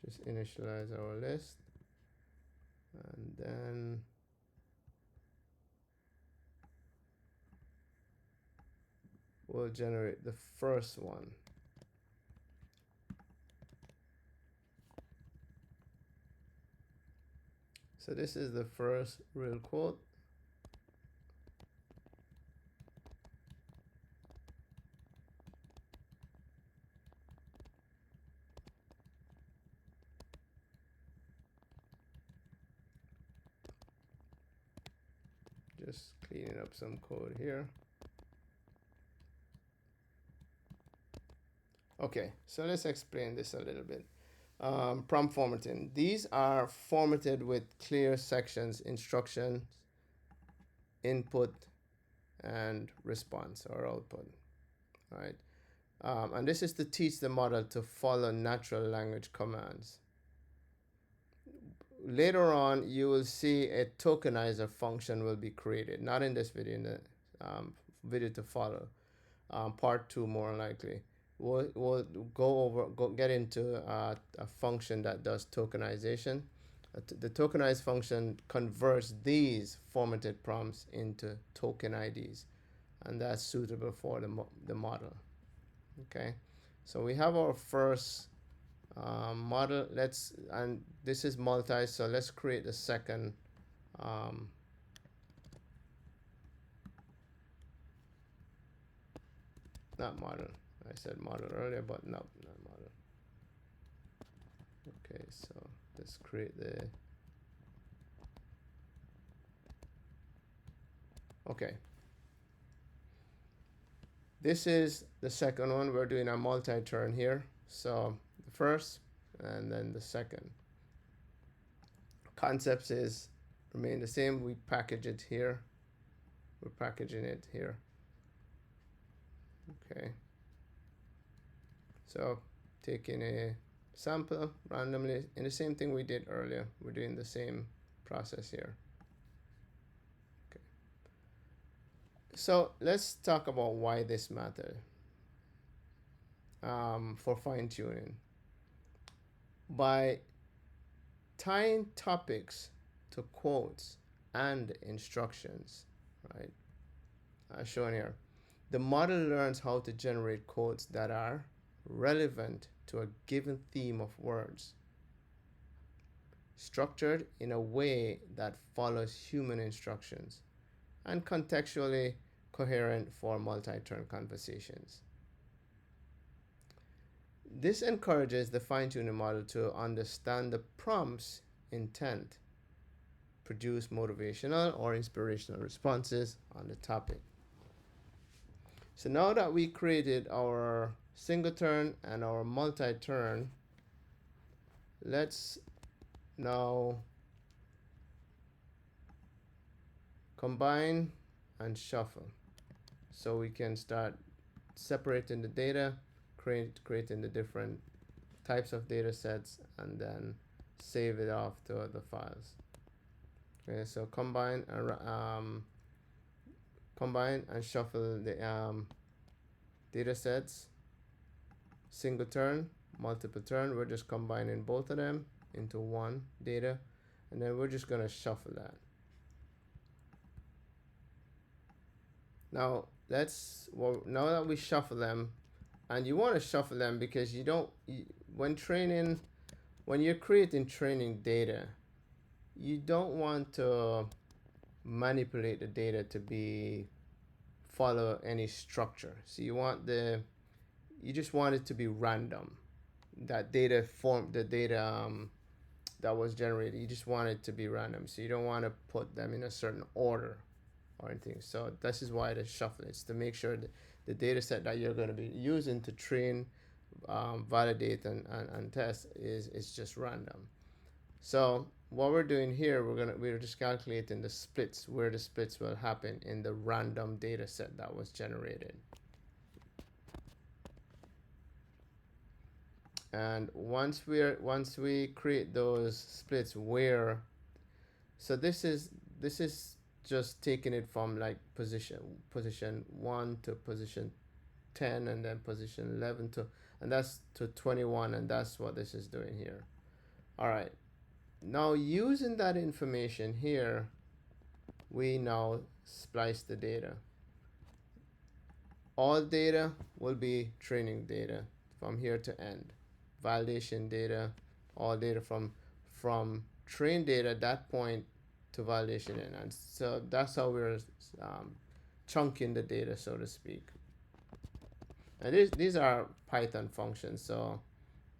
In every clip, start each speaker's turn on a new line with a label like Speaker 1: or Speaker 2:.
Speaker 1: Just initialize our list, and then we'll generate the first one. So this is the first real quote. Just cleaning up some code here. Okay, so let's explain this a little bit. Prompt formatting. These are formatted with clear sections, instructions, input, and response or output. All right. And this is to teach the model to follow natural language commands. Later on, you will see a tokenizer function will be created. Not in this video, in the video to follow, part 2 more likely. We'll get into a function that does tokenization. The tokenized function converts these formatted prompts into token IDs, and that's suitable for the model. Okay, so we have our first model. And this is multi, so let's create a second not model. I said model earlier, but no, not model. Okay, so let's create the okay. This is the second one. We're doing a multi-turn here. So the first and then the second. Concepts is remain the same. We package it here. We're packaging it here. Okay. So taking a sample randomly in the same thing we did earlier. We're doing the same process here. Okay. So let's talk about why this matters for fine-tuning. By tying topics to quotes and instructions, right? As shown here, the model learns how to generate quotes that are relevant to a given theme of words, structured in a way that follows human instructions, and contextually coherent for multi-turn conversations. This encourages the fine-tuning model to understand the prompt's intent, produce motivational or inspirational responses on the topic. So now that we created our single turn and our multi-turn, let's now combine and shuffle so we can start separating the data, creating the different types of data sets, and then save it off to other files. Okay, so combine and shuffle the data sets, single turn, multiple turn. We're just combining both of them into one data, and then we're just going to shuffle that. Now now that we shuffle them, and you want to shuffle them because when you're creating training data, you don't want to manipulate the data to follow any structure. So you just want it to be random. That data that was generated, you just want it to be random. So you don't want to put them in a certain order or anything. So this is why the shuffle is to make sure that the data set that you're going to be using to train, validate, and test is just random. So what we're doing here, we're just calculating the splits, where the splits will happen in the random data set that was generated. And once we create those splits, so this is just taking it from like position 1 to position 10, and then position 11 and that's to 21, and that's what this is doing here. All right. Now using that information here, we now splice the data. All data will be training data from here to end. Validation data, all data from trained data at that point to validation end. And so that's how we're chunking the data, so to speak. And these are Python functions, so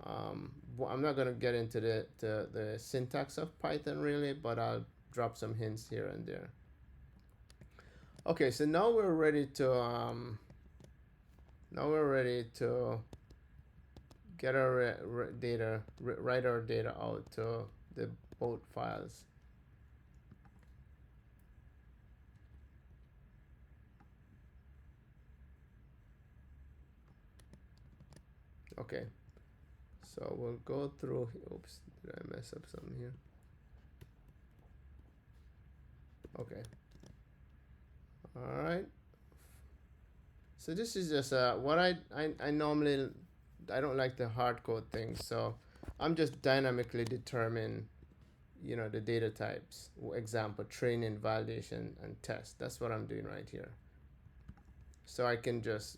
Speaker 1: I'm not going to get into the syntax of Python really, but I'll drop some hints here and there. Okay, so now we're ready to get our data, write our data out to the both files. Okay, so we'll go through. Oops, did I mess up something here? Okay. All right. So this is just what I normally, I don't like the hard code things, so I'm just dynamically determine, you know, the data types. Example, training, validation, and test. That's what I'm doing right here. So I can just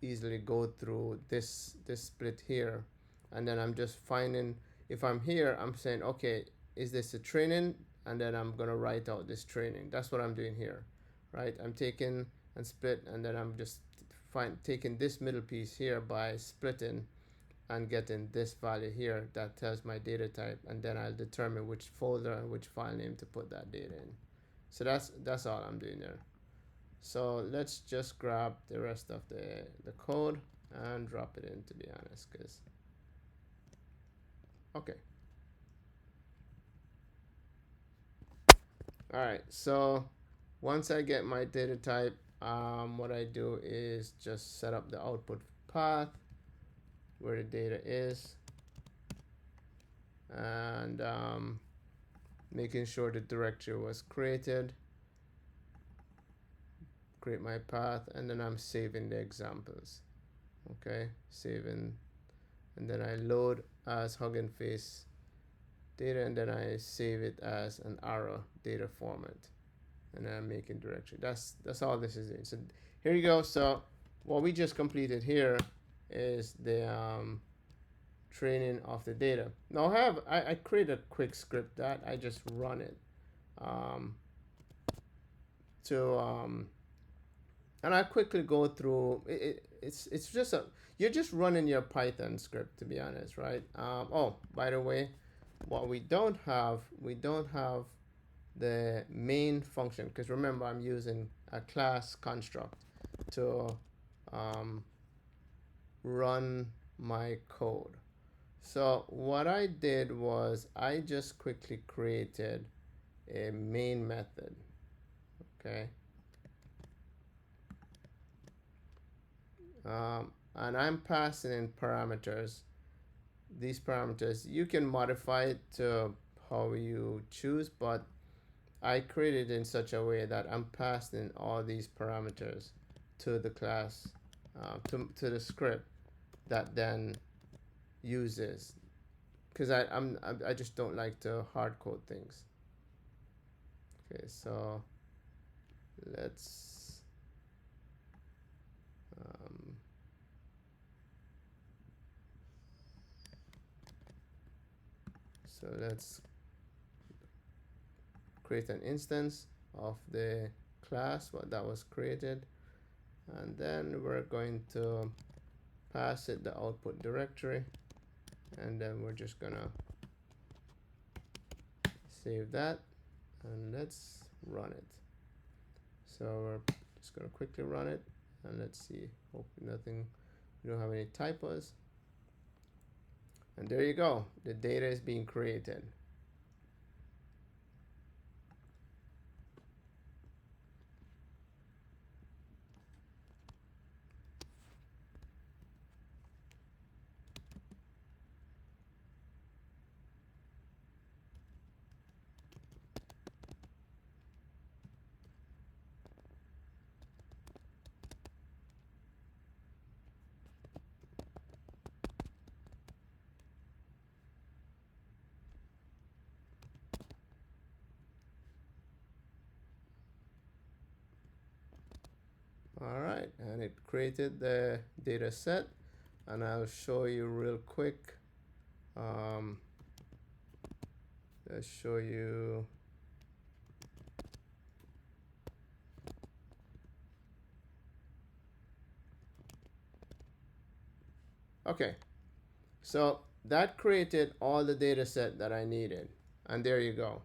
Speaker 1: easily go through this split here, and then I'm just finding, if I'm here, I'm saying, okay, is this a training? And then I'm gonna write out this training. That's what I'm doing here, right? I'm taking and split, and then I'm just taking this middle piece here by splitting and getting this value here that tells my data type, and then I'll determine which folder and which file name to put that data in. So that's all I'm doing there. So let's just grab the rest of the code and drop it in, to be honest, because okay. All right, so once I get my data type, what I do is just set up the output path where the data is, and making sure the directory was created, create my path, and then I'm saving the examples. Okay, saving, and then I load as Hugging Face data, and then I save it as an arrow data format, and I'm making directory. That's all this is in. So here you go. So what we just completed here is the training of the data. Now I create a quick script that I just run it and I quickly go through it's just you're just running your Python script, to be honest, right? Oh, by the way, what we don't have the main function, because remember I'm using a class construct to run my code. So what I did was I just quickly created a main method. Okay. And I'm passing in parameters. These parameters, you can modify it to how you choose, but I created in such a way that I'm passing all these parameters to the class, to the script that then uses, because I just don't like to hard code things. Okay, so let's let's create an instance of the class that was created, and then we're going to pass it the output directory, and then we're just gonna save that, and let's run it. So we're just gonna quickly run it, and let's see, hope nothing, we don't have any typos, and there you go, the data is being created. All right, and it created the data set, and I'll show you real quick. Let's show you. Okay, so that created all the data set that I needed, and there you go.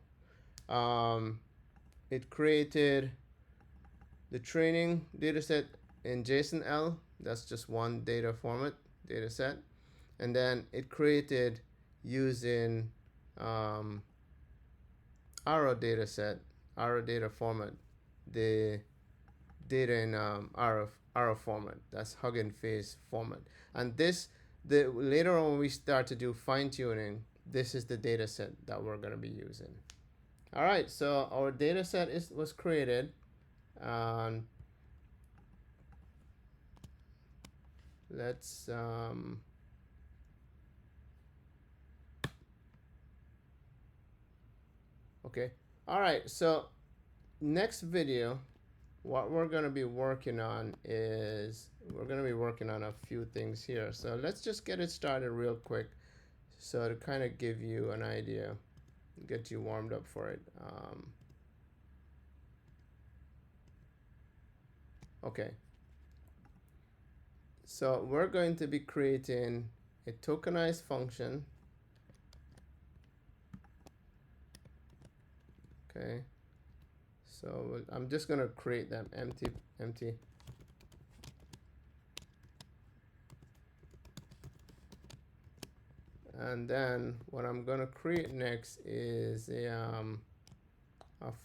Speaker 1: It created the training data set in JSON-L. That's just one data format, data set. And then it created using arrow data set, arrow data format, the data in arrow format. That's Hugging Face format. And this, later on when we start to do fine tuning, this is the data set that we're going to be using. All right, so our data set was created. Let's okay. All right, so next video, what we're going to be working on is we're going to be working on a few things here. So let's just get it started real quick, so to kind of give you an idea, get you warmed up for it. Okay, so we're going to be creating a tokenized function. Okay, so I'm just going to create them empty. And then what I'm going to create next is a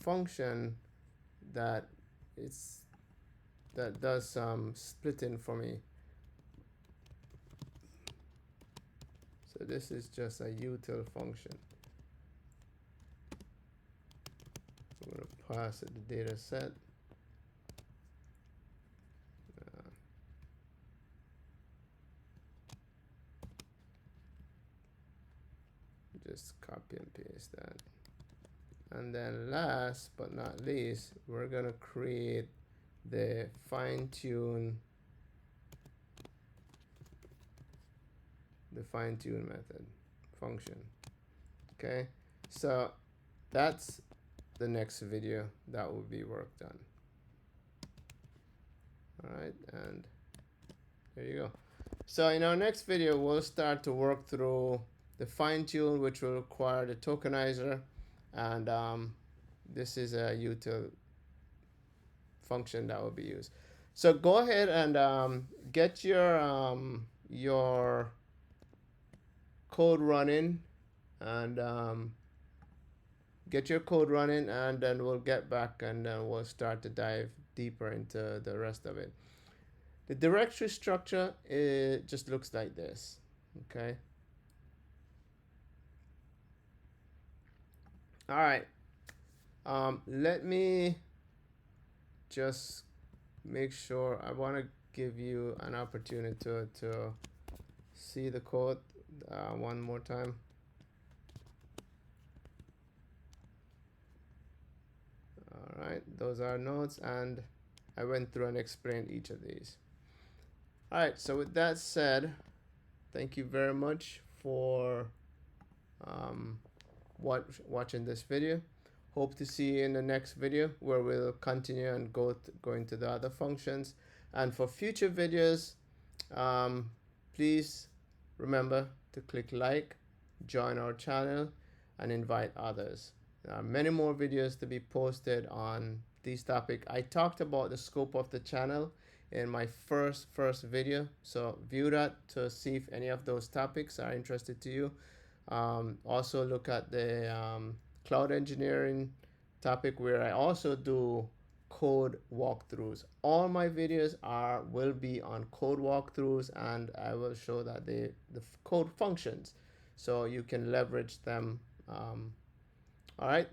Speaker 1: function that does some splitting for me. So this is just a util function. I'm going to pass it the data set. Just copy and paste that. And then last but not least, we're going to create the fine-tune method function. Okay, so that's the next video that will be worked on. All right, and there you go. So in our next video, we'll start to work through the fine-tune, which will require the tokenizer, and this is a util function that will be used. So go ahead and get your code running, and get your code running, and then we'll get back and then we'll start to dive deeper into the rest of it. The directory structure, it just looks like this. Okay. All right. Let me just make sure. I want to give you an opportunity to see the code one more time. All right, those are nodes, and I went through and explained each of these. All right, so with that said, thank you very much for watching this video. Hope to see you in the next video, where we'll continue and go into the other functions. And for future videos, please remember to click like, join our channel, and invite others. There are many more videos to be posted on these topics. I talked about the scope of the channel in my first video, so view that to see if any of those topics are interested to you. Also look at the cloud engineering topic, where I also do code walkthroughs. All my videos will be on code walkthroughs, and I will show that the code functions, so you can leverage them. All right,